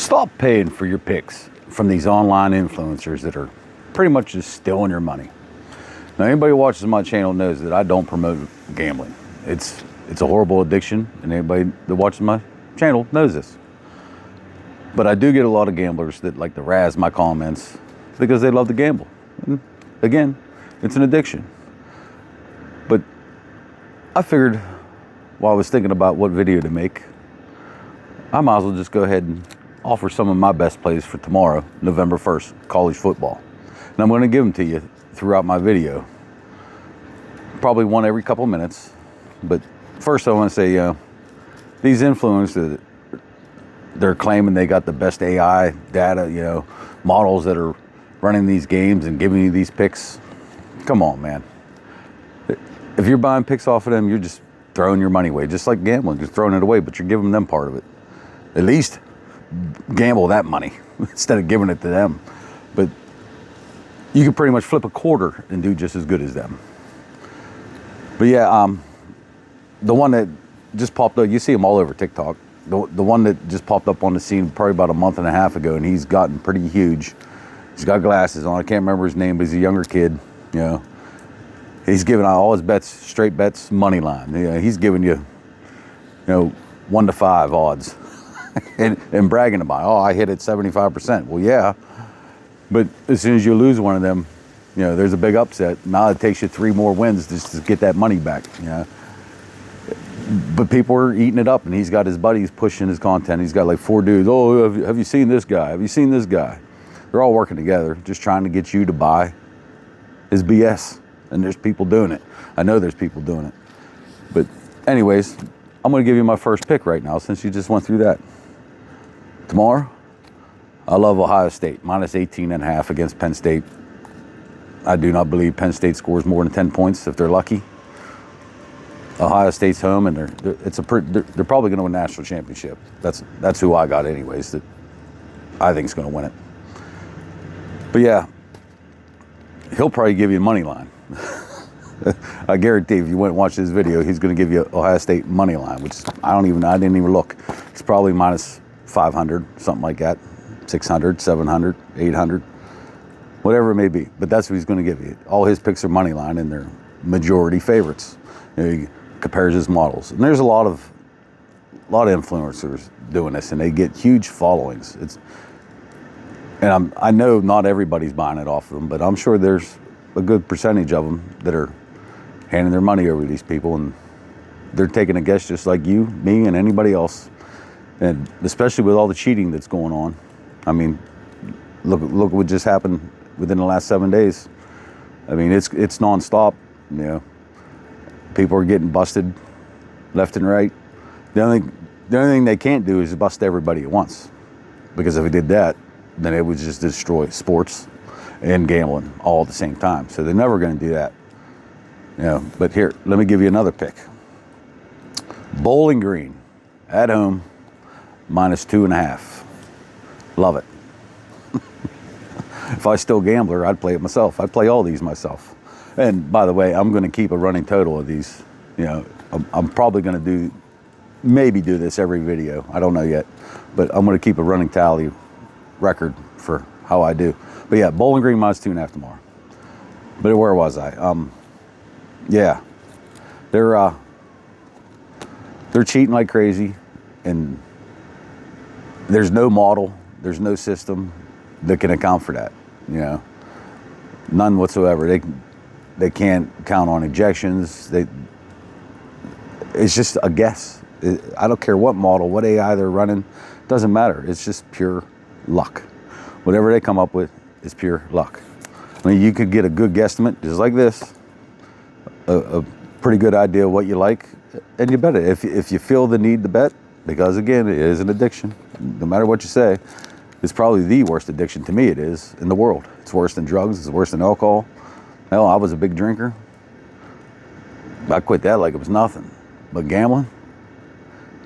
Stop paying for your picks from these online influencers that are pretty much just stealing your money. Now, anybody who watches my channel knows that I don't promote gambling. It's a horrible addiction, and anybody that watches my channel knows this. But I do get a lot of gamblers that like to razz my comments because they love to gamble. And again, it's an addiction. But I figured while I was thinking about what video to make, I might as well just go ahead and offer some of my best plays for tomorrow, November 1st, college football. And I'm going to give them to you throughout my video. Probably one every couple of minutes. But first I want to say, these influencers, they're claiming they got the best AI data, models that are running these games and giving you these picks. Come on, man. If you're buying picks off of them, you're just throwing your money away, just like gambling, just throwing it away, but you're giving them part of it. At least gamble that money instead of giving it to them. But you can pretty much flip a quarter and do just as good as them. But yeah, the one that just popped up, you see him all over TikTok. The one that just popped up on the scene probably about a month and a half ago, and he's gotten pretty huge. He's got glasses on. I can't remember his name, but he's a younger kid. He's giving out all his bets, straight bets, money line. He's giving you, 1 to 5 odds, and bragging about, I hit it 75%. Well, yeah, but as soon as you lose one of them, there's a big upset. Now it takes you 3 more wins just to get that money back. But people are eating it up, and he's got his buddies pushing his content. He's got like 4 dudes. Oh, have you seen this guy? Have you seen this guy? They're all working together, just trying to get you to buy his BS. And there's people doing it. I know there's people doing it. But anyways, I'm going to give you my first pick right now since you just went through that. Tomorrow, I love Ohio State, minus 18.5 against Penn State. I do not believe Penn State scores more than 10 points if they're lucky. Ohio State's home, and they're probably going to win a national championship. That's who I got anyways, that I think is going to win it. But yeah, he'll probably give you a money line. I guarantee if you went and watched this video, he's going to give you Ohio State money line, which I didn't even look. It's probably minus 500, something like that, 600, 700, 800, whatever it may be. But that's what he's going to give you. All his picks are money line, and they're majority favorites. He compares his models, and there's a lot of influencers doing this, and they get huge followings. I know not everybody's buying it off of them, but I'm sure there's a good percentage of them that are handing their money over to these people, and they're taking a guess just like you, me, and anybody else. And especially with all the cheating that's going on. I mean, look what just happened within the last 7 days. I mean, it's nonstop. People are getting busted left and right. The only thing they can't do is bust everybody at once, because if they did that, then it would just destroy sports and gambling all at the same time. So they're never going to do that. But here, let me give you another pick. Bowling Green at home, minus 2.5. Love it. If I was still a gambler, I'd play it myself. I'd play all these myself. And by the way, I'm going to keep a running total of these. I'm probably going to maybe do this every video. I don't know yet, but I'm going to keep a running tally record for how I do. But yeah, Bowling Green minus 2.5 tomorrow. But where was I? Yeah, they're cheating like crazy, and there's no model, there's no system that can account for that. None whatsoever. They can't count on ejections. It's just a guess. I don't care what model, what AI they're running, doesn't matter. It's just pure luck. Whatever they come up with is pure luck. I mean, you could get a good guesstimate just like this, a pretty good idea of what you like, and you bet it. If you feel the need to bet, because again, it is an addiction. No matter what you say, it's probably the worst addiction to me it is in the world. It's worse than drugs. It's worse than alcohol. Hell, I was a big drinker. I quit that like it was nothing. But gambling,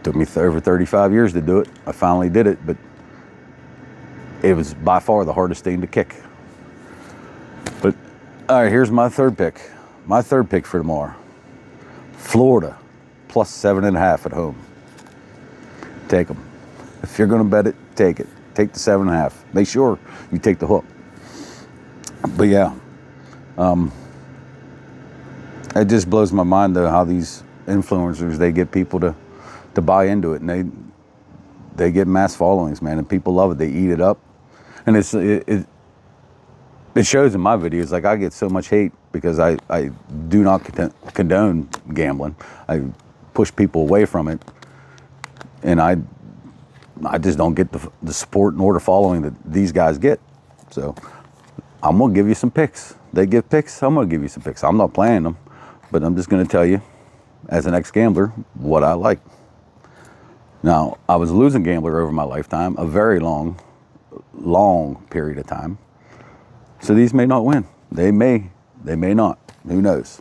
took me over 35 years to do it. I finally did it, but it was by far the hardest thing to kick. But all right, here's my third pick. My third pick for tomorrow. Florida, plus 7.5 at home. Take them. If you're going to bet it, take it. Take the 7.5. Make sure you take the hook. But yeah, it just blows my mind though how these influencers, they get people to buy into it, and they get mass followings, man, and people love it. They eat it up, and it shows in my videos. Like, I get so much hate because I do not condone gambling. I push people away from it, and I just don't get the support nor the following that these guys get. So I'm gonna give you some picks. They give picks, I'm gonna give you some picks. I'm not playing them, but I'm just gonna tell you, as an ex-gambler, what I like. Now, I was a losing gambler over my lifetime, a very long period of time. So these may not win. They may not. Who knows?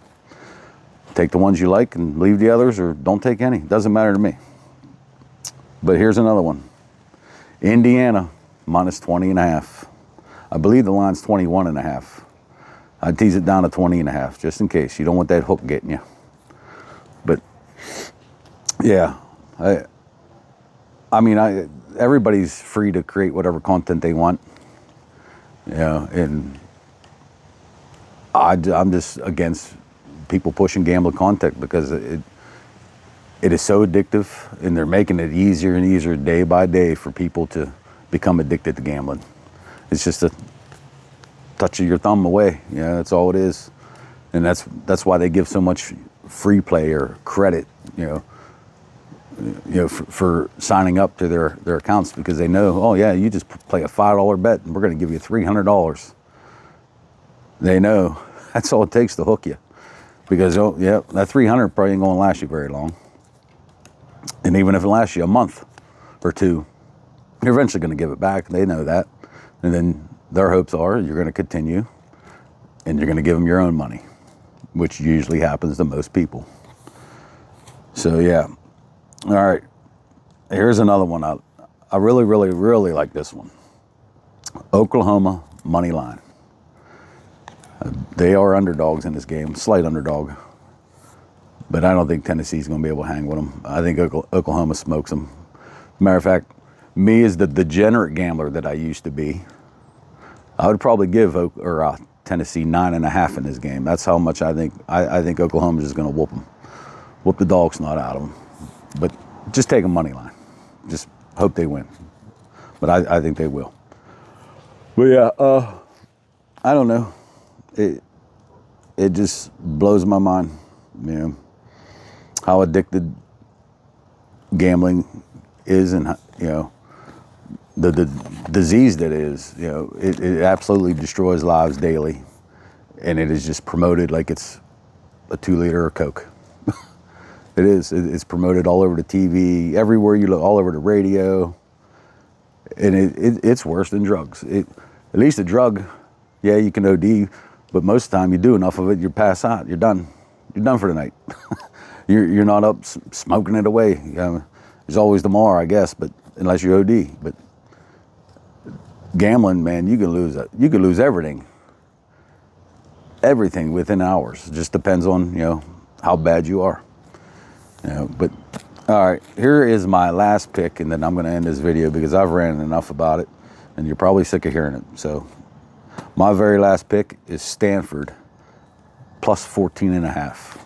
Take the ones you like and leave the others, or don't take any. Doesn't matter to me. But here's another one. Indiana, minus 20.5. I believe the line's 21.5. I'd tease it down to 20.5, just in case. You don't want that hook getting you. But yeah, I mean, everybody's free to create whatever content they want. Yeah, and I'm just against people pushing gambling content because it is so addictive, and they're making it easier and easier day by day for people to become addicted to gambling. It's just a touch of your thumb away. Yeah, that's all it is, and that's why they give so much free play or credit, for signing up to their accounts, because they know, oh yeah, you just play a $5 bet and we're going to give you $300. They know that's all it takes to hook you, because that 300 probably ain't going to last you very long. And even if it lasts you a month or two, you're eventually going to give it back. They know that, and then their hopes are you're going to continue, and you're going to give them your own money, which usually happens to most people. So yeah. All right, here's another one. I really, really, really like this one. Oklahoma money line. They are underdogs in this game, slight underdog. But I don't think Tennessee's going to be able to hang with them. I think Oklahoma smokes them. Matter of fact, me as the degenerate gambler that I used to be, I would probably give Tennessee 9.5 in this game. That's how much I think. I think Oklahoma's just going to whoop the dog snot out of them. But just take a money line. Just hope they win. But I think they will. But yeah, I don't know. It just blows my mind, how addicted gambling is, and the disease that is. It absolutely destroys lives daily, and it is just promoted like it's a 2-liter of Coke. It is. It's promoted all over the TV, everywhere you look, all over the radio, and it's worse than drugs. At least a drug, yeah, you can OD, but most of the time you do enough of it, you pass out. You're done. You're done for the night. You're not up smoking it away. There's always tomorrow, I guess, but unless you OD. But gambling, man, you can lose everything within hours. It just depends on how bad you are. But all right, here is my last pick, and then I'm going to end this video because I've ranted enough about it, and you're probably sick of hearing it. So my very last pick is Stanford plus 14.5.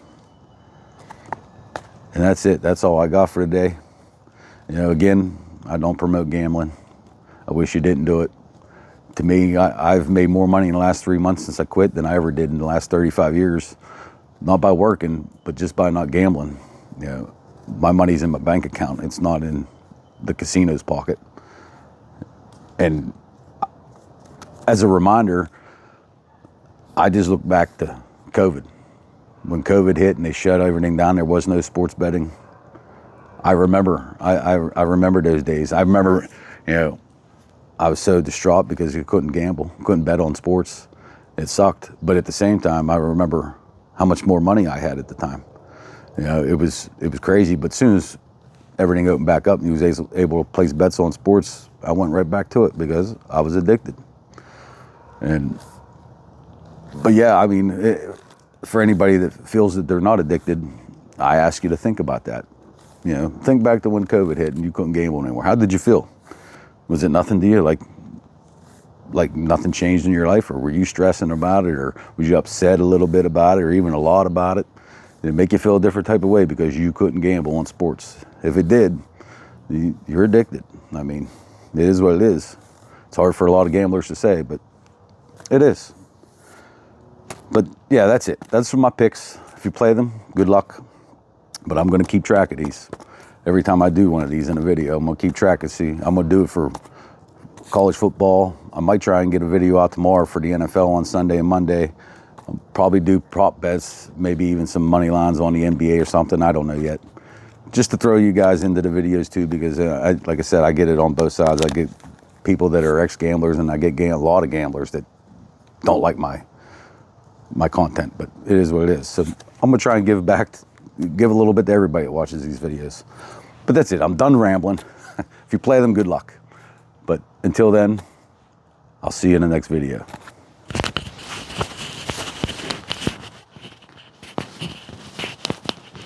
And that's it. That's all I got for today. Again, I don't promote gambling. I wish you didn't do it. To me, I've made more money in the last 3 months since I quit than I ever did in the last 35 years. Not by working, but just by not gambling. My money's in my bank account. It's not in the casino's pocket. And as a reminder, I just look back to COVID. When COVID hit and they shut everything down, there was no sports betting. I remember. I remember those days. I remember, I was so distraught because you couldn't gamble, couldn't bet on sports. It sucked. But at the same time, I remember how much more money I had at the time. It was crazy. But as soon as everything opened back up and he was able to place bets on sports, I went right back to it because I was addicted. But yeah, I mean, for anybody that feels that they're not addicted, I ask you to think about that. Think back to when COVID hit and you couldn't gamble anymore. How did you feel? Was it nothing to you? Like nothing changed in your life, or were you stressing about it, or was you upset a little bit about it, or even a lot about it? Did it make you feel a different type of way because you couldn't gamble on sports? If it did, you're addicted. I mean, it is what it is. It's hard for a lot of gamblers to say, but it is. But yeah, that's it. That's my picks. If you play them, good luck. But I'm going to keep track of these. Every time I do one of these in a video, I'm going to keep track and see. I'm going to do it for college football. I might try and get a video out tomorrow for the NFL on Sunday and Monday. I'll probably do prop bets, maybe even some money lines on the NBA or something. I don't know yet. Just to throw you guys into the videos too, because like I said, I get it on both sides. I get people that are ex-gamblers, and I get a lot of gamblers that don't like my content, but it is what it is. So I'm gonna try and give a little bit to everybody that watches these videos. But that's it, I'm done rambling. If you play them, good luck. But until then, I'll see you in the next video.